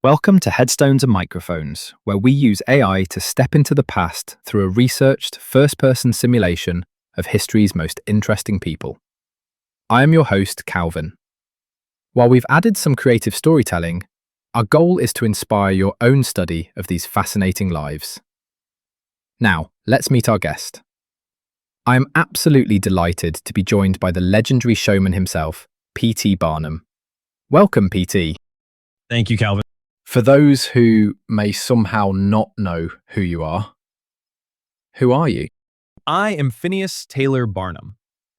Welcome to Headstones and Microphones, where we use AI to step into the past through a researched, first-person simulation of history's most interesting people. I am your host, Calvin. While we've added some creative storytelling, our goal is to inspire your own study of these fascinating lives. Now, let's meet our guest. I am absolutely delighted to be joined by the legendary showman himself, P.T. Barnum. Welcome, P.T. Thank you, Calvin. For those who may somehow not know who you are you? I am Phineas Taylor Barnum,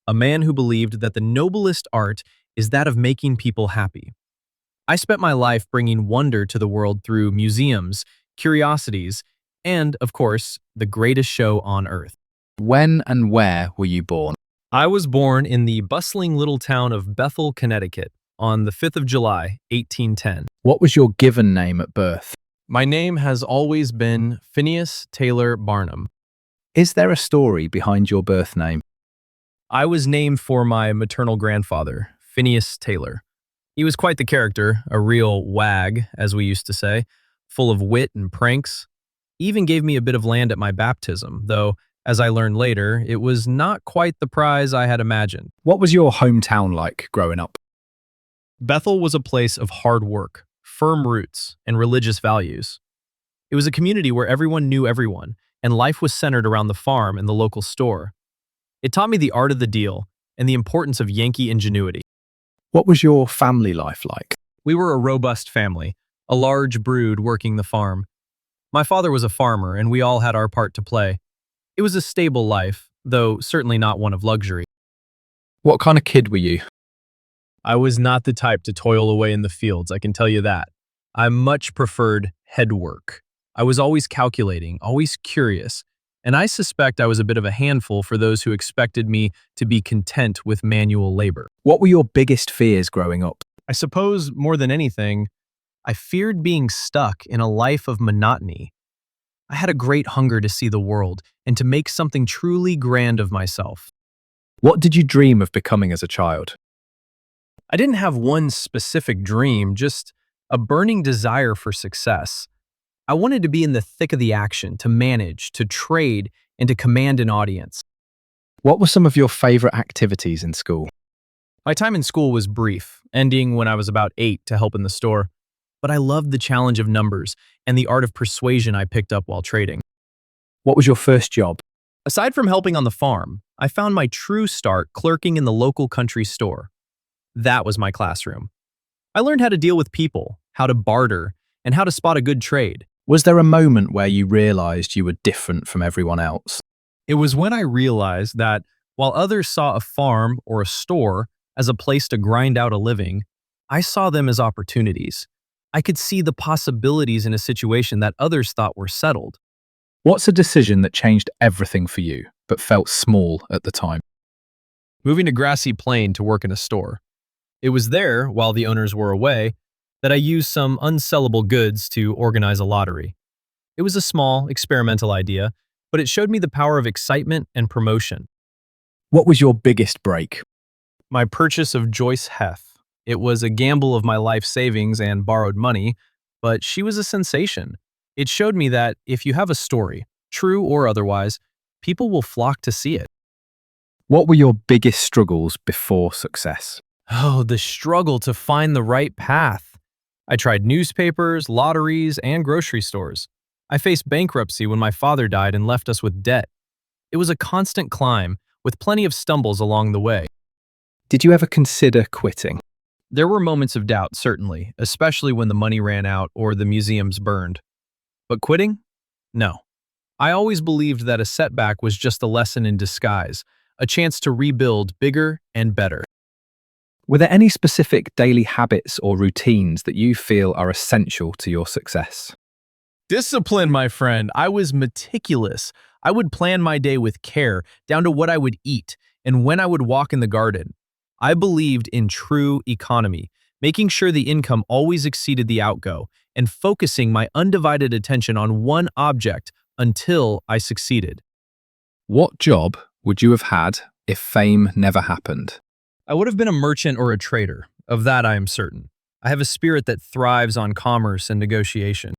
a man who believed that the noblest art is that of making people happy. I spent my life bringing wonder to the world through museums, curiosities, and, of course, the greatest show on earth. When and where were you born? I was born in the bustling little town of Bethel, Connecticut, on the 5th of July, 1810. What was your given name at birth? My name has always been Phineas Taylor Barnum. Is there a story behind your birth name? I was named for my maternal grandfather, Phineas Taylor. He was quite the character, a real wag, as we used to say, full of wit and pranks. He even gave me a bit of land at my baptism, though, as I learned later, it was not quite the prize I had imagined. What was your hometown like growing up? Bethel was a place of hard work, firm roots, and religious values. It was a community where everyone knew everyone, and life was centered around the farm and the local store. It taught me the art of the deal and the importance of Yankee ingenuity. What was your family life like? We were a robust family, a large brood working the farm. My father was a farmer, and we all had our part to play. It was a stable life, though certainly not one of luxury. What kind of kid were you? I was not the type to toil away in the fields, I can tell you that. I much preferred head work. I was always calculating, always curious, and I suspect I was a bit of a handful for those who expected me to be content with manual labor. What were your biggest fears growing up? I suppose, more than anything, I feared being stuck in a life of monotony. I had a great hunger to see the world and to make something truly grand of myself. What did you dream of becoming as a child? I didn't have one specific dream, just a burning desire for success. I wanted to be in the thick of the action, to manage, to trade, and to command an audience. What were some of your favorite activities in school? My time in school was brief, ending when I was about 8 to help in the store. But I loved the challenge of numbers and the art of persuasion I picked up while trading. What was your first job? Aside from helping on the farm, I found my true start clerking in the local country store. That was my classroom. I learned how to deal with people, how to barter, and how to spot a good trade. Was there a moment where you realized you were different from everyone else? It was when I realized that while others saw a farm or a store as a place to grind out a living, I saw them as opportunities. I could see the possibilities in a situation that others thought were settled. What's a decision that changed everything for you, but felt small at the time? Moving to Grassy Plain to work in a store. It was there, while the owners were away, that I used some unsellable goods to organize a lottery. It was a small, experimental idea, but it showed me the power of excitement and promotion. What was your biggest break? My purchase of Joyce Heth. It was a gamble of my life savings and borrowed money, but she was a sensation. It showed me that if you have a story, true or otherwise, people will flock to see it. What were your biggest struggles before success? Oh, the struggle to find the right path. I tried newspapers, lotteries, and grocery stores. I faced bankruptcy when my father died and left us with debt. It was a constant climb, with plenty of stumbles along the way. Did you ever consider quitting? There were moments of doubt, certainly, especially when the money ran out or the museums burned. But quitting? No. I always believed that a setback was just a lesson in disguise, a chance to rebuild bigger and better. Were there any specific daily habits or routines that you feel are essential to your success? Discipline, my friend. I was meticulous. I would plan my day with care, down to what I would eat and when I would walk in the garden. I believed in true economy, making sure the income always exceeded the outgo, and focusing my undivided attention on one object until I succeeded. What job would you have had if fame never happened? I would have been a merchant or a trader. Of that I am certain. I have a spirit that thrives on commerce and negotiation.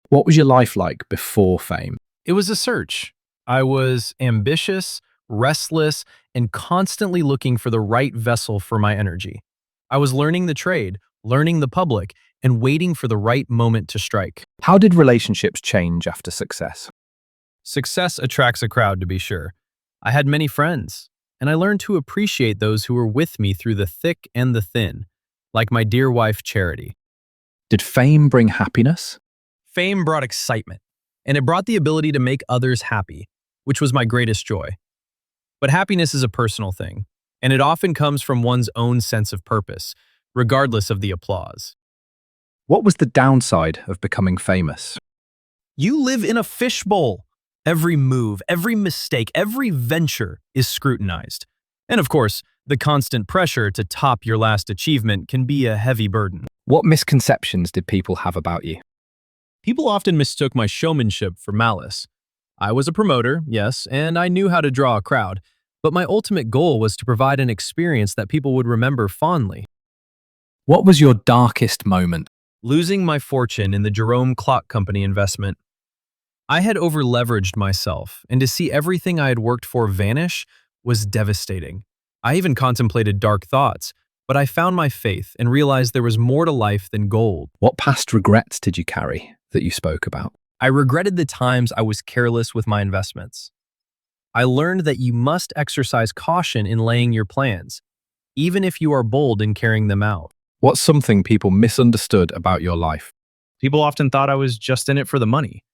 What was your life like before fame? It was a search. I was ambitious, restless, and constantly looking for the right vessel for my energy. I was learning the trade, learning the public, and waiting for the right moment to strike. How did relationships change after success? Success attracts a crowd, to be sure. I had many friends, and I learned to appreciate those who were with me through the thick and the thin, like my dear wife, Charity. Did fame bring happiness? Fame brought excitement, and it brought the ability to make others happy, which was my greatest joy. But happiness is a personal thing, and it often comes from one's own sense of purpose, regardless of the applause. What was the downside of becoming famous? You live in a fishbowl. Every move, every mistake, every venture is scrutinized. And of course, the constant pressure to top your last achievement can be a heavy burden. What misconceptions did people have about you? People often mistook my showmanship for malice. I was a promoter, yes, and I knew how to draw a crowd, but my ultimate goal was to provide an experience that people would remember fondly. What was your darkest moment? Losing my fortune in the Jerome Clock Company investment. I had over-leveraged myself, and to see everything I had worked for vanish was devastating. I even contemplated dark thoughts, but I found my faith and realized there was more to life than gold. What past regrets did you carry that you spoke about? I regretted the times I was careless with my investments. I learned that you must exercise caution in laying your plans, even if you are bold in carrying them out. What's something people misunderstood about your life? People often thought I was just in it for the money.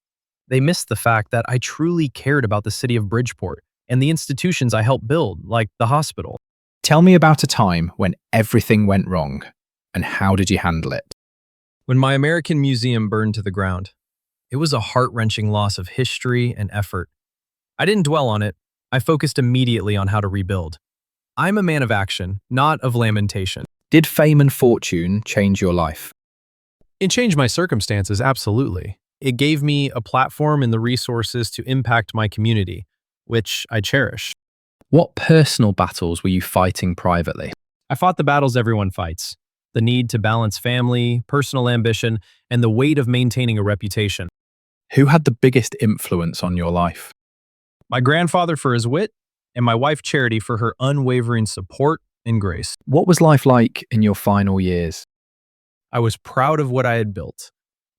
They missed the fact that I truly cared about the city of Bridgeport and the institutions I helped build, like the hospital. Tell me about a time when everything went wrong, and how did you handle it? When my American Museum burned to the ground, it was a heart-wrenching loss of history and effort. I didn't dwell on it. I focused immediately on how to rebuild. I'm a man of action, not of lamentation. Did fame and fortune change your life? It changed my circumstances, absolutely. It gave me a platform and the resources to impact my community, which I cherish. What personal battles were you fighting privately? I fought the battles everyone fights: the need to balance family, personal ambition, and the weight of maintaining a reputation. Who had the biggest influence on your life? My grandfather for his wit, and my wife Charity for her unwavering support and grace. What was life like in your final years? I was proud of what I had built.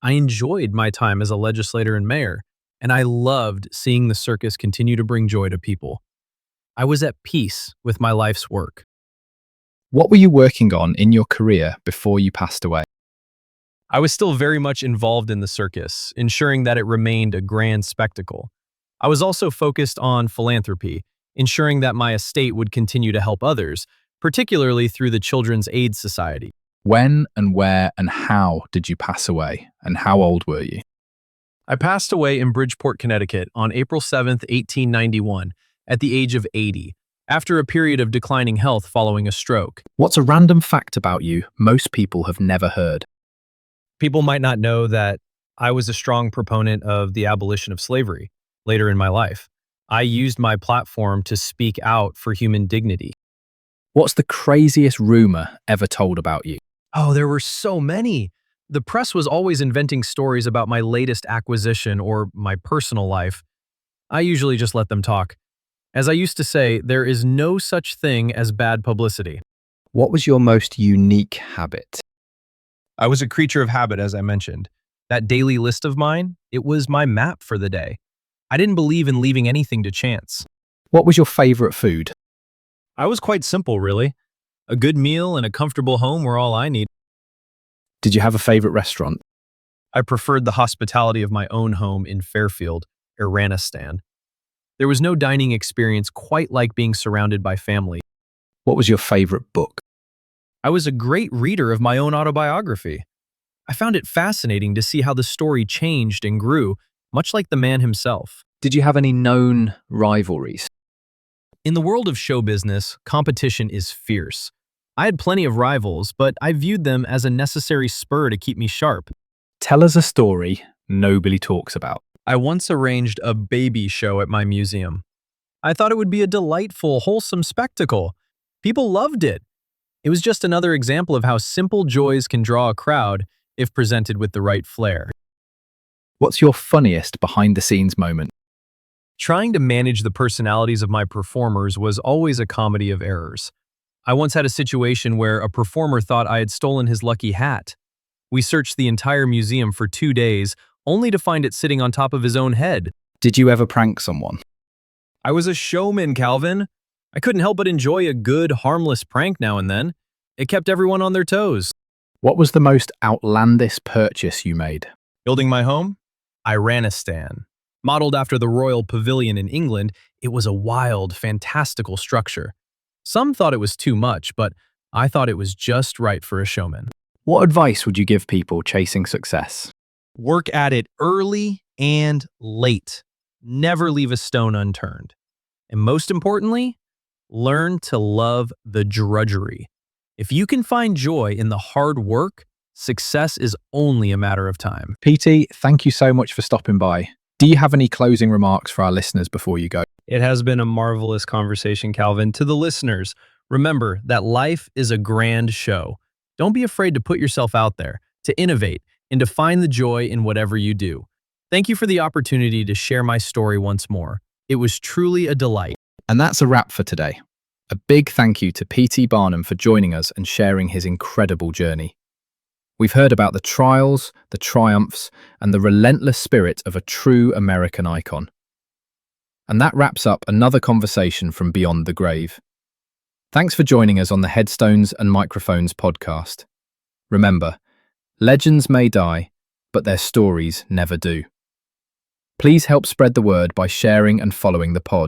I enjoyed my time as a legislator and mayor, and I loved seeing the circus continue to bring joy to people. I was at peace with my life's work. What were you working on in your career before you passed away? I was still very much involved in the circus, ensuring that it remained a grand spectacle. I was also focused on philanthropy, ensuring that my estate would continue to help others, particularly through the Children's Aid Society. When and where and how did you pass away, and how old were you? I passed away in Bridgeport, Connecticut on April 7th, 1891, at the age of 80, after a period of declining health following a stroke. What's a random fact about you most people have never heard? People might not know that I was a strong proponent of the abolition of slavery later in my life. I used my platform to speak out for human dignity. What's the craziest rumor ever told about you? Oh, there were so many. The press was always inventing stories about my latest acquisition or my personal life. I usually just let them talk. As I used to say, there is no such thing as bad publicity. What was your most unique habit? I was a creature of habit, as I mentioned. That daily list of mine, it was my map for the day. I didn't believe in leaving anything to chance. What was your favorite food? I was quite simple, really. A good meal and a comfortable home were all I need. Did you have a favorite restaurant? I preferred the hospitality of my own home in Fairfield, Iranistan. There was no dining experience quite like being surrounded by family. What was your favorite book? I was a great reader of my own autobiography. I found it fascinating to see how the story changed and grew, much like the man himself. Did you have any known rivalries? In the world of show business, competition is fierce. I had plenty of rivals, but I viewed them as a necessary spur to keep me sharp. Tell us a story nobody talks about. I once arranged a baby show at my museum. I thought it would be a delightful, wholesome spectacle. People loved it. It was just another example of how simple joys can draw a crowd if presented with the right flair. What's your funniest behind-the-scenes moment? Trying to manage the personalities of my performers was always a comedy of errors. I once had a situation where a performer thought I had stolen his lucky hat. We searched the entire museum for 2 days, only to find it sitting on top of his own head. Did you ever prank someone? I was a showman, Calvin. I couldn't help but enjoy a good, harmless prank now and then. It kept everyone on their toes. What was the most outlandish purchase you made? Building my home? Iranistan. Modeled after the Royal Pavilion in England, it was a wild, fantastical structure. Some thought it was too much, but I thought it was just right for a showman. What advice would you give people chasing success? Work at it early and late. Never leave a stone unturned. And most importantly, learn to love the drudgery. If you can find joy in the hard work, success is only a matter of time. PT, thank you so much for stopping by. Do you have any closing remarks for our listeners before you go? It has been a marvelous conversation, Calvin. To the listeners, remember that life is a grand show. Don't be afraid to put yourself out there, to innovate, and to find the joy in whatever you do. Thank you for the opportunity to share my story once more. It was truly a delight. And that's a wrap for today. A big thank you to PT Barnum for joining us and sharing his incredible journey. We've heard about the trials, the triumphs, and the relentless spirit of a true American icon. And that wraps up another conversation from Beyond the Grave. Thanks for joining us on the Headstones and Microphones podcast. Remember, legends may die, but their stories never do. Please help spread the word by sharing and following the pod.